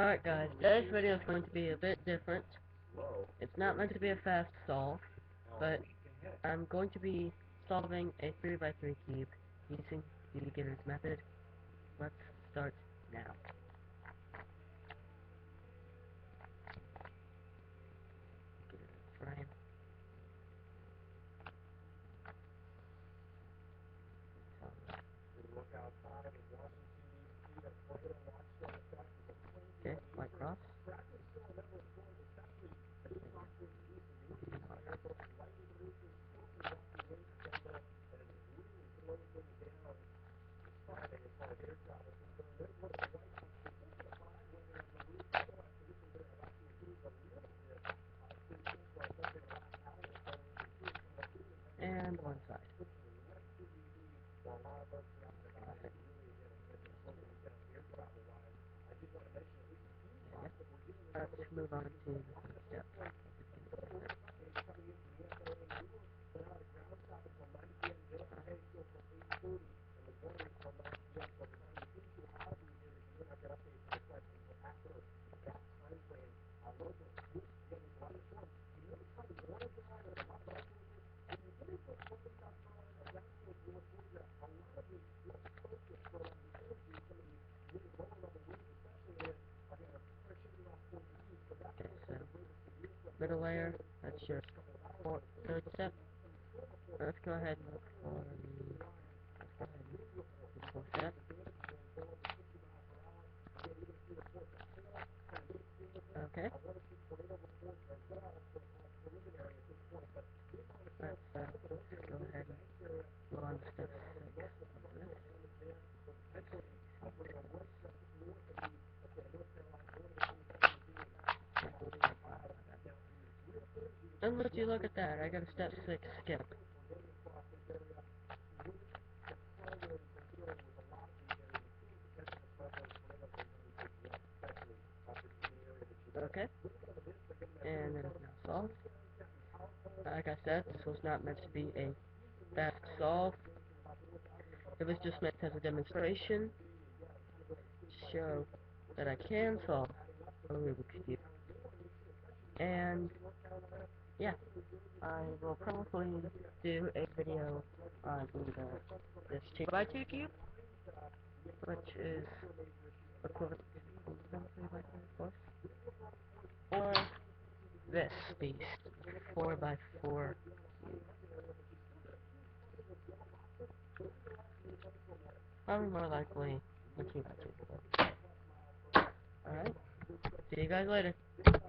Alright guys, today's video is going to be a bit different. It's not meant to be a fast solve, but I'm going to be solving a 3x3 cube using the beginner's method. Let's start now. Get it in frame. Okay, white cross. And one side. Let's move on to the next step. Okay, so middle layer, that's your third step. Let's go ahead and look for the fourth step. Okay. Let's go ahead and go on to step 6 of this. And would you look at that, I got a step 6 skip. Okay. And it is now solved. Like I said, this was not meant to be a fast solve. It was just meant as a demonstration to show that I can solve a Rubik's Cube. And yeah, I will probably do a video on either this 2x2 cube, which is equivalent to 3x3, of course, or this beast, 4x4 cube. Probably more likely the 2x2. Alright, see you guys later.